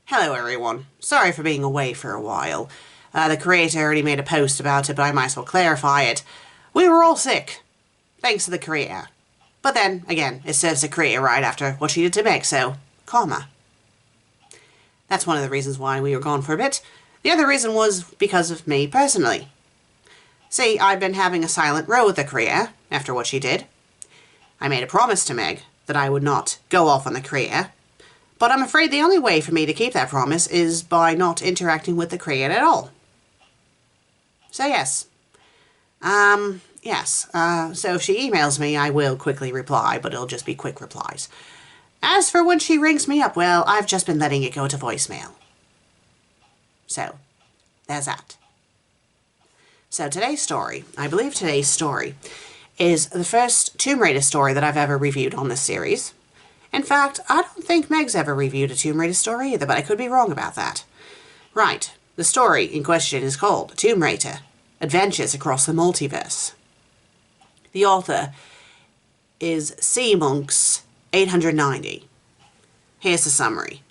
Hello everyone. Sorry for being away for a while. The creator already made a post about it, but I might as well clarify it. We were all sick. Thanks to the creator. But then, again, it serves the creator right after what she did to Meg, so karma. That's one of the reasons why we were gone for a bit. The other reason was because of me personally. See, I've been having a silent row with the creator after what she did. I made a promise to Meg that I would not go off on the creator. But I'm afraid the only way for me to keep that promise is by not interacting with the creator at all. So yes. So if she emails me, I will quickly reply, but it'll just be quick replies. As for when she rings me up, well, I've just been letting it go to voicemail. So, there's that. So I believe today's story is the first Tomb Raider story that I've ever reviewed on this series. In fact, I don't think Meg's ever reviewed a Tomb Raider story either, but I could be wrong about that. Right, the story in question is called Tomb Raider: Adventures Across the Multiverse. The author is C. Monks 890. Here's the summary.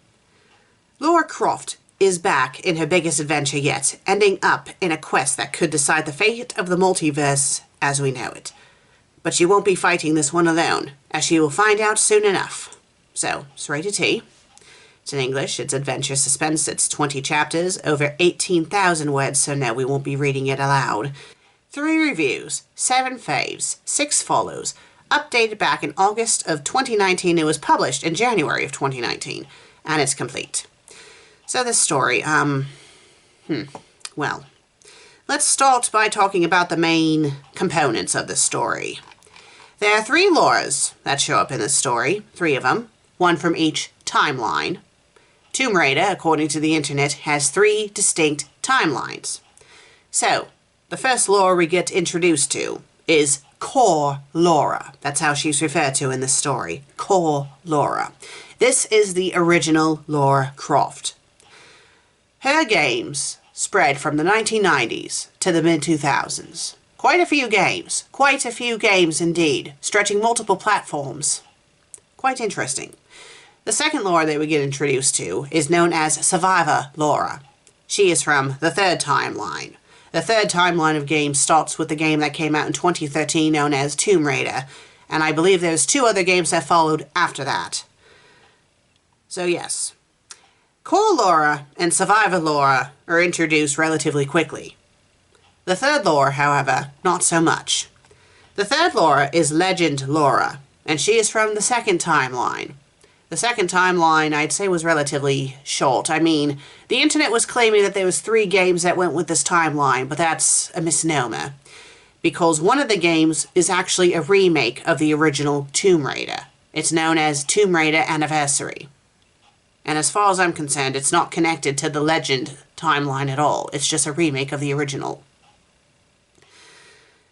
Lara Croft is back in her biggest adventure yet, ending up in a quest that could decide the fate of the multiverse as we know it. But she won't be fighting this one alone, as she will find out soon enough. So, it's rated T. It's in English, it's adventure suspense, it's 20 chapters, over 18,000 words, so no, we won't be reading it aloud. 3 reviews, 7 faves, 6 follows, updated back in August of 2019, it was published in January of 2019, and it's complete. So this story, well, let's start by talking about the main components of the story. There are 3 Laras that show up in this story, 3 of them, 1 from each timeline. Tomb Raider, according to the internet, has 3 distinct timelines. So, the first Lara we get introduced to is Core Lara. That's how she's referred to in this story, Core Lara. This is the original Lara Croft. Her games spread from the 1990s to the mid-2000s. Quite a few games indeed, stretching multiple platforms. Quite interesting. The second Lara that we get introduced to is known as Survivor Lara. She is from the 3rd timeline. The 3rd timeline of games starts with the game that came out in 2013 known as Tomb Raider, and I believe there's 2 other games that followed after that. So yes. Core Lara and Survivor Lara are introduced relatively quickly. The 3rd Lara, however, not so much. The 3rd Lara is Legend Lara, and she is from the 2nd timeline. The 2nd timeline, I'd say, was relatively short. I mean, the internet was claiming that there was 3 games that went with this timeline, but that's a misnomer. Because one of the games is actually a remake of the original Tomb Raider. It's known as Tomb Raider Anniversary. And as far as I'm concerned, it's not connected to the Legend timeline at all. It's just a remake of the original.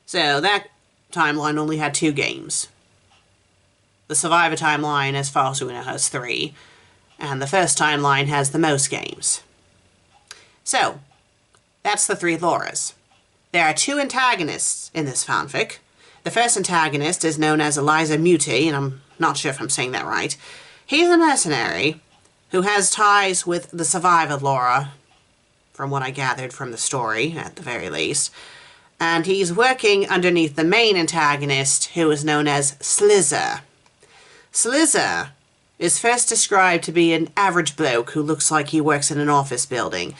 So that timeline only had 2 games. The Survivor timeline, as far as we know, has 3. And the first timeline has the most games. So, that's the 3 Laras. There are 2 antagonists in this fanfic. The first antagonist is known as Eliza Muti, and I'm not sure if I'm saying that right. He's a mercenary who has ties with the Survivor Lara, from what I gathered from the story, at the very least. And he's working underneath the main antagonist, who is known as Slizzer. Slizzer is first described to be an average bloke who looks like he works in an office building.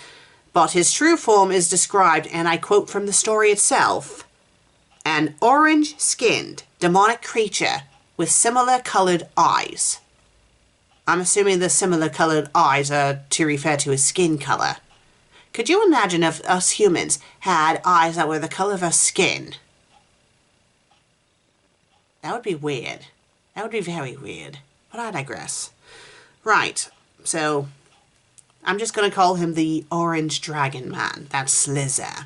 But his true form is described, and I quote from the story itself, an orange-skinned, demonic creature with similar-coloured eyes. I'm assuming the similar-coloured eyes are to refer to his skin colour. Could you imagine if us humans had eyes that were the colour of our skin? That would be weird. That would be very weird. But I digress. Right, so I'm just going to call him the Orange Dragon Man. That's Slizzer.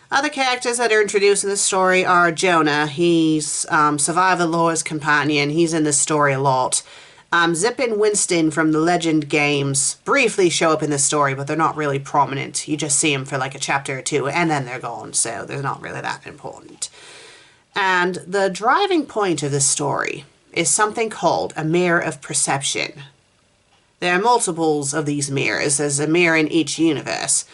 Other characters that are introduced in the story are Jonah. He's Survivor Lara's companion. He's in this story a lot. Zip and Winston from the Legend games briefly show up in this story, but they're not really prominent. You just see them for like a chapter or 2, and then they're gone, so they're not really that important. And the driving point of this story is something called a mirror of perception. There are multiples of these mirrors. There's a mirror in each universe.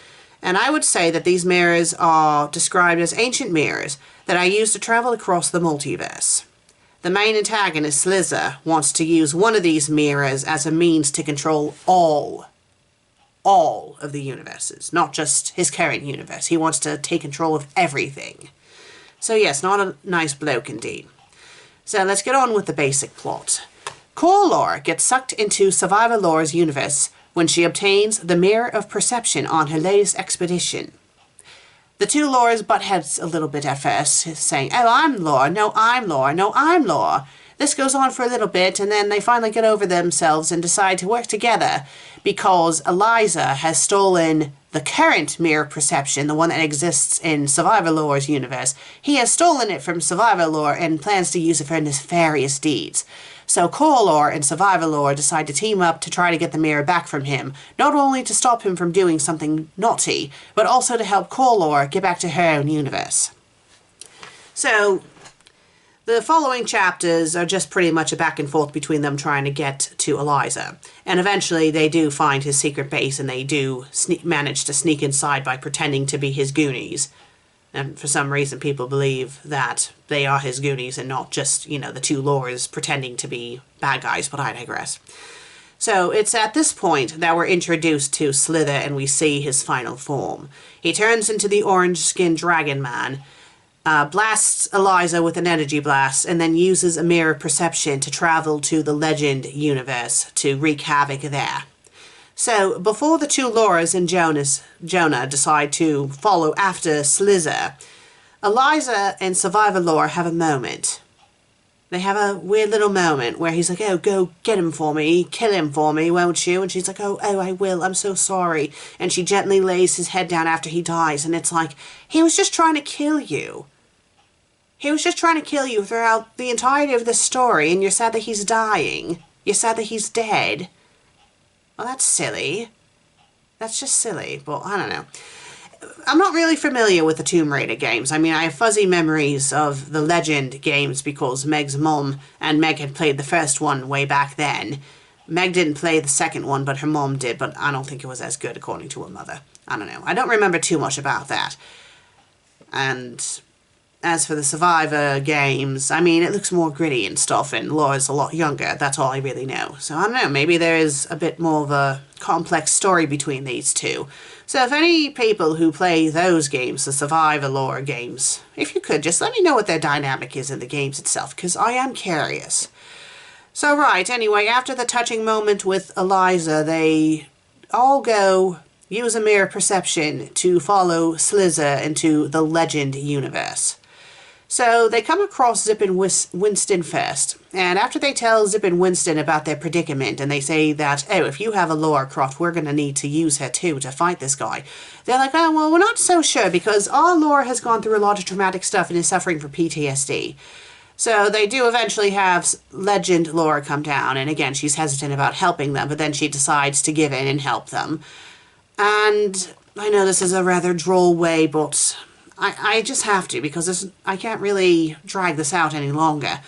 And I would say that these mirrors are described as ancient mirrors that are used to travel across the multiverse. The main antagonist, Slither, wants to use one of these mirrors as a means to control all of the universes, not just his current universe. He wants to take control of everything. So yes, not a nice bloke indeed. So let's get on with the basic plot. Core Laura gets sucked into Survivor Laura's universe when she obtains the Mirror of Perception on her latest expedition. The two Lauras butt heads a little bit at first, saying, "Oh, I'm Laura, no, I'm Laura, no, I'm Laura." This goes on for a little bit, and then they finally get over themselves and decide to work together because Eliza has stolen the current Mirror of Perception, the one that exists in Survivor Laura's universe. He has stolen it from Survivor Laura and plans to use it for nefarious deeds. So Core Laura and Survivor Laura decide to team up to try to get the mirror back from him, not only to stop him from doing something naughty, but also to help Core Laura get back to her own universe. So the following chapters are just pretty much a back and forth between them trying to get to Eliza. And eventually they do find his secret base, and they do manage to sneak inside by pretending to be his Goonies. And for some reason people believe that they are his Goonies and not just, the two Lauras pretending to be bad guys, but I digress. So it's at this point that we're introduced to Slither and we see his final form. He turns into the orange-skinned dragon man, blasts Eliza with an energy blast, and then uses a mirror of perception to travel to the Legend universe to wreak havoc there. So, before the two Lauras and Jonah decide to follow after Slither, Eliza and Survivor Laura have a moment. They have a weird little moment where he's like, "Oh, go get him for me, kill him for me, won't you?" And she's like, oh, I will, I'm so sorry. And she gently lays his head down after he dies, and it's like, he was just trying to kill you. He was just trying to kill you throughout the entirety of this story, and you're sad that he's dying. You're sad that he's dead. Well, that's silly. That's just silly, but I don't know. I'm not really familiar with the Tomb Raider games. I mean, I have fuzzy memories of the Legend games because Meg's mom and Meg had played the first one way back then. Meg didn't play the second one, but her mom did, but I don't think it was as good according to her mother. I don't know. I don't remember too much about that. And as for the Survivor games, I mean, it looks more gritty and stuff, and Laura's a lot younger. That's all I really know. So I don't know, maybe there is a bit more of a complex story between these two. So if any people who play those games, the Survivor Laura games, if you could, just let me know what their dynamic is in the games itself, because I am curious. So right, anyway, after the touching moment with Eliza, they all go use a mirror perception to follow Slither into the Legend universe. So they come across Zip and Winston first, and after they tell Zip and Winston about their predicament, and they say that, "Oh, if you have a Laura Croft, we're going to need to use her too to fight this guy," they're like, "Oh, well, we're not so sure because our Laura has gone through a lot of traumatic stuff and is suffering from PTSD. So they do eventually have Legend Laura come down, and again, she's hesitant about helping them, but then she decides to give in and help them. And I know this is a rather droll way, but I just have to, because I can't really drag this out any longer.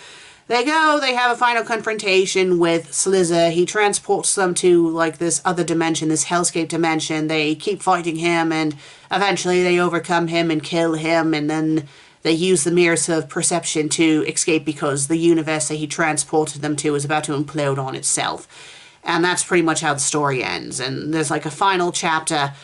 They have a final confrontation with Slither. He transports them to, like, this other dimension, this hellscape dimension. They keep fighting him, and eventually they overcome him and kill him, and then they use the mirrors of perception to escape because the universe that he transported them to is about to implode on itself. And that's pretty much how the story ends. And there's, like, a final chapter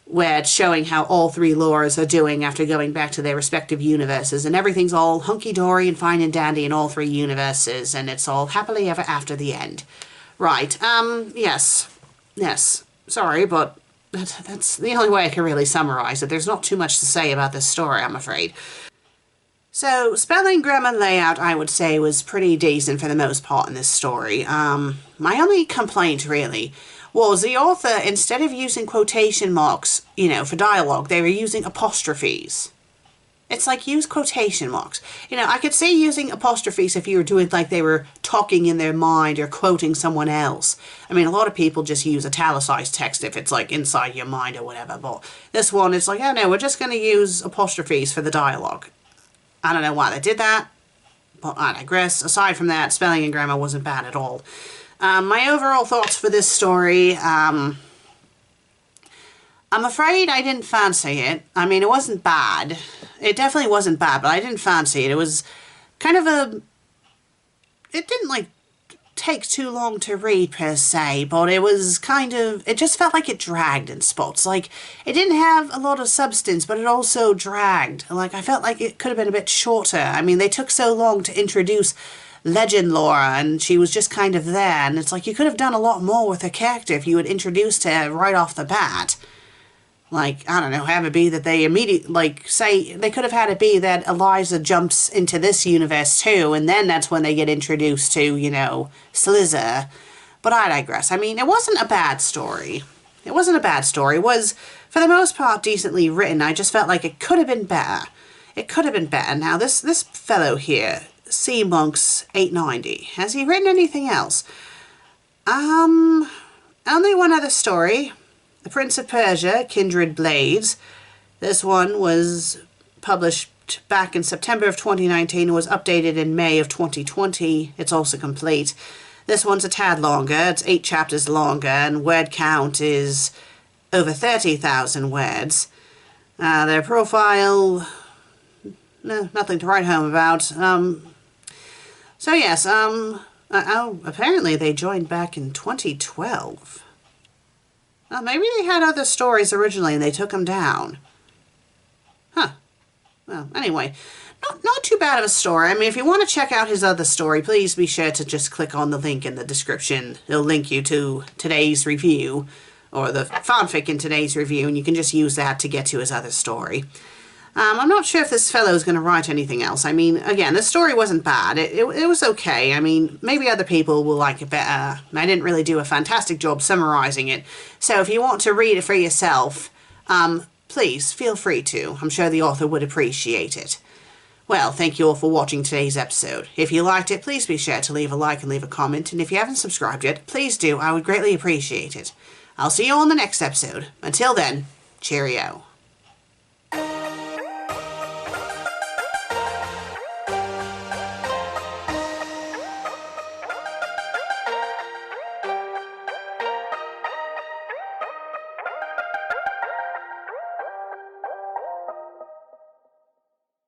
where it's showing how all three Lauras are doing after going back to their respective universes, and everything's all hunky-dory and fine and dandy in all three universes, and it's all happily ever after the end. Right, yes, sorry, but that's the only way I can really summarize it. There's not too much to say about this story, I'm afraid. So, spelling, grammar, layout, I would say, was pretty decent for the most part in this story. My only complaint, really, was the author, instead of using quotation marks, for dialogue, they were using apostrophes. It's like, use quotation marks. I could see using apostrophes if you were doing like they were talking in their mind or quoting someone else. I mean, a lot of people just use italicized text if it's like inside your mind or whatever, but this one, it's like, oh no, we're just going to use apostrophes for the dialogue. I don't know why they did that, but I digress. Aside from that, spelling and grammar wasn't bad at all. My overall thoughts for this story, I'm afraid I didn't fancy it. I mean, it wasn't bad. It definitely wasn't bad, but I didn't fancy it. It was kind of it didn't, like, take too long to read per se, but it was kind of, it just felt like it dragged in spots. Like, it didn't have a lot of substance, but it also dragged. Like, I felt like it could have been a bit shorter. I mean, they took so long to introduce legend Laura, and she was just kind of there, and it's like you could have done a lot more with her character if you had introduced her right off the bat. Like, I don't know, have it be that they immediately, like, say, they could have had it be that Eliza jumps into this universe too, and then that's when they get introduced to, you know, Slither. But I digress. I mean, it wasn't a bad story. It wasn't a bad story. It was, for the most part, decently written. I just felt like it could have been better. It could have been better. Now, this fellow here, Sea Monks 890, has he written anything else? Only one other story. The Prince of Persia, Kindred Blades. This one was published back in September of 2019 and was updated in May of 2020. It's also complete. This one's a tad longer. It's 8 chapters longer, and word count is over 30,000 words. Their profile, no, nothing to write home about. So yes, apparently they joined back in 2012. Maybe they had other stories originally and they took them down. Huh. Well, anyway, not too bad of a story. I mean, if you want to check out his other story, please be sure to just click on the link in the description. It'll link you to today's review, or the fanfic in today's review, and you can just use that to get to his other story. I'm not sure if this fellow is going to write anything else. I mean, again, this story wasn't bad. It was okay. I mean, maybe other people will like it better. I didn't really do a fantastic job summarizing it. So if you want to read it for yourself, please feel free to. I'm sure the author would appreciate it. Well, thank you all for watching today's episode. If you liked it, please be sure to leave a like and leave a comment. And if you haven't subscribed yet, please do. I would greatly appreciate it. I'll see you all in the next episode. Until then, cheerio.